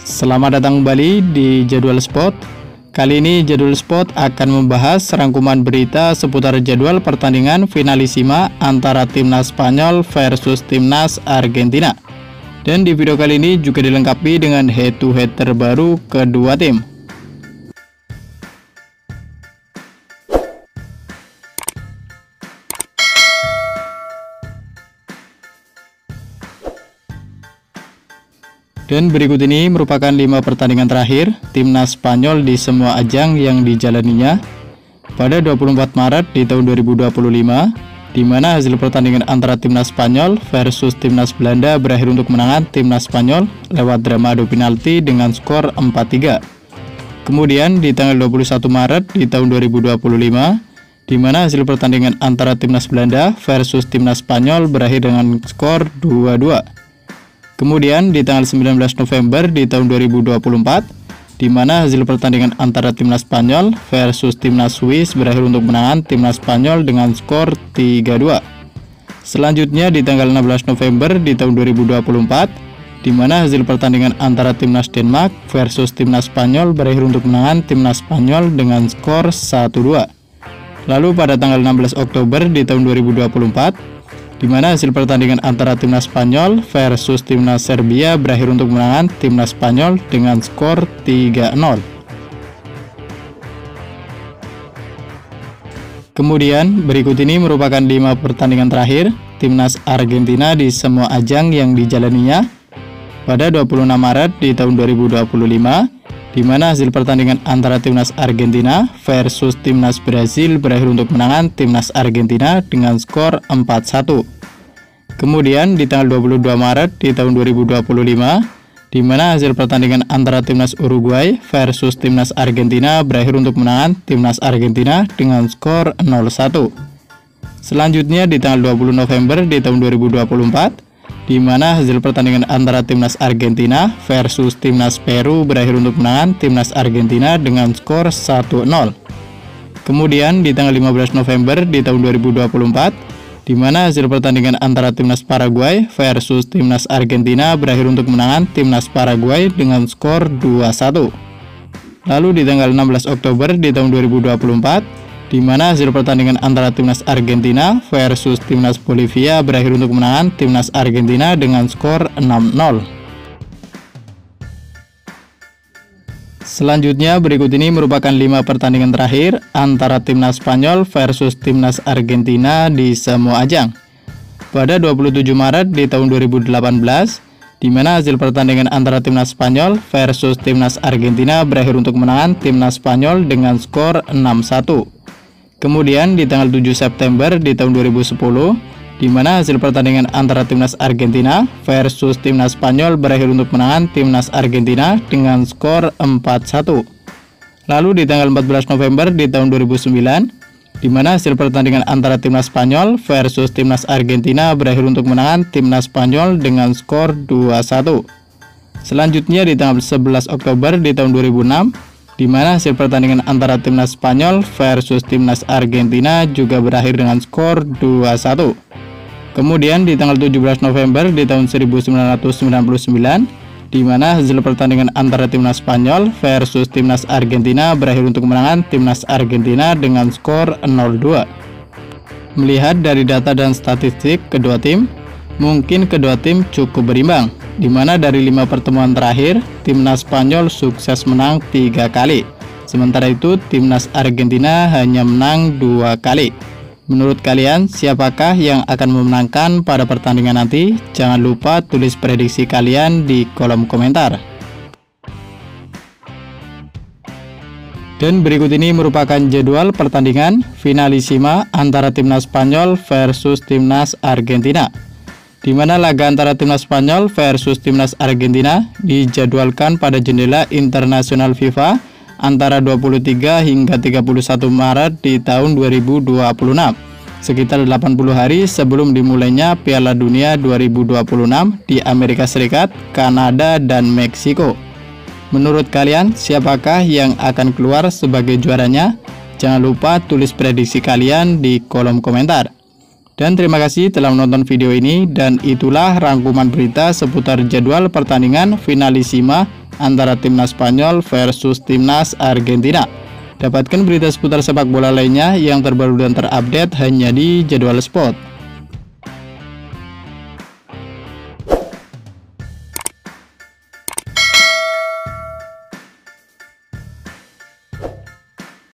Selamat datang kembali di Jadwal Sport. Kali ini Jadwal Sport akan membahas rangkuman berita seputar jadwal pertandingan finalisima antara Timnas Spanyol versus Timnas Argentina. Dan di video kali ini juga dilengkapi dengan head-to-head terbaru kedua tim. Dan berikut ini merupakan 5 pertandingan terakhir Timnas Spanyol di semua ajang yang dijalaninya pada 24 Maret di tahun 2025, di mana hasil pertandingan antara Timnas Spanyol versus Timnas Belanda berakhir untuk kemenangan Timnas Spanyol lewat drama adu penalti dengan skor 4-3. Kemudian di tanggal 21 Maret di tahun 2025, di mana hasil pertandingan antara Timnas Belanda versus Timnas Spanyol berakhir dengan skor 2-2. Kemudian di tanggal 19 November di tahun 2024, di mana hasil pertandingan antara Timnas Spanyol versus Timnas Swiss berakhir untuk kemenangan Timnas Spanyol dengan skor 3-2. Selanjutnya di tanggal 16 November di tahun 2024, di mana hasil pertandingan antara Timnas Denmark versus Timnas Spanyol berakhir untuk kemenangan Timnas Spanyol dengan skor 1-2. Lalu pada tanggal 16 Oktober di tahun 2024, di mana hasil pertandingan antara Timnas Spanyol versus Timnas Serbia berakhir untuk kemenangan Timnas Spanyol dengan skor 3-0. Kemudian berikut ini merupakan 5 pertandingan terakhir Timnas Argentina di semua ajang yang dijalaninya pada 26 Maret di tahun 2025, di mana hasil pertandingan antara Timnas Argentina versus Timnas Brasil berakhir untuk kemenangan Timnas Argentina dengan skor 4-1. Kemudian di tanggal 22 Maret di tahun 2025, di mana hasil pertandingan antara Timnas Uruguay versus Timnas Argentina berakhir untuk kemenangan Timnas Argentina dengan skor 0-1. Selanjutnya di tanggal 20 November di tahun 2024, di mana hasil pertandingan antara Timnas Argentina versus Timnas Peru berakhir untuk kemenangan Timnas Argentina dengan skor 1-0. Kemudian di tanggal 15 November di tahun 2024, di mana hasil pertandingan antara Timnas Paraguay versus Timnas Argentina berakhir untuk kemenangan Timnas Paraguay dengan skor 2-1. Lalu di tanggal 16 Oktober di tahun 2024, di mana hasil pertandingan antara Timnas Argentina versus Timnas Bolivia berakhir untuk kemenangan Timnas Argentina dengan skor 6-0. Selanjutnya berikut ini merupakan 5 pertandingan terakhir antara Timnas Spanyol versus Timnas Argentina di semua ajang pada 27 Maret di tahun 2018, di mana hasil pertandingan antara Timnas Spanyol versus Timnas Argentina berakhir untuk kemenangan Timnas Spanyol dengan skor 6-1. Kemudian di tanggal 7 September di tahun 2010, di mana hasil pertandingan antara Timnas Argentina versus Timnas Spanyol berakhir untuk kemenangan Timnas Argentina dengan skor 4-1. Lalu di tanggal 14 November di tahun 2009, di mana hasil pertandingan antara Timnas Spanyol versus Timnas Argentina berakhir untuk kemenangan Timnas Spanyol dengan skor 2-1. Selanjutnya di tanggal 11 Oktober di tahun 2006, di mana hasil pertandingan antara Timnas Spanyol versus Timnas Argentina juga berakhir dengan skor 2-1. Kemudian di tanggal 17 November di tahun 1999, di mana hasil pertandingan antara Timnas Spanyol versus Timnas Argentina berakhir untuk kemenangan Timnas Argentina dengan skor 0-2. Melihat dari data dan statistik kedua tim, mungkin kedua tim cukup berimbang, di mana dari 5 pertemuan terakhir, Timnas Spanyol sukses menang 3 kali. Sementara itu, Timnas Argentina hanya menang 2 kali. Menurut kalian, siapakah yang akan memenangkan pada pertandingan nanti? Jangan lupa tulis prediksi kalian di kolom komentar. Dan berikut ini merupakan jadwal pertandingan finalisima antara Timnas Spanyol versus Timnas Argentina, di mana laga antara Timnas Spanyol versus Timnas Argentina dijadwalkan pada jendela internasional FIFA antara 23 hingga 31 Maret di tahun 2026, sekitar 80 hari sebelum dimulainya Piala Dunia 2026 di Amerika Serikat, Kanada, dan Meksiko. Menurut kalian, siapakah yang akan keluar sebagai juaranya? Jangan lupa tulis prediksi kalian di kolom komentar. Dan terima kasih telah menonton video ini, dan itulah rangkuman berita seputar jadwal pertandingan finalisima antara timnas Spanyol versus timnas Argentina. Dapatkan berita seputar sepak bola lainnya yang terbaru dan terupdate hanya di Jadwal Sport.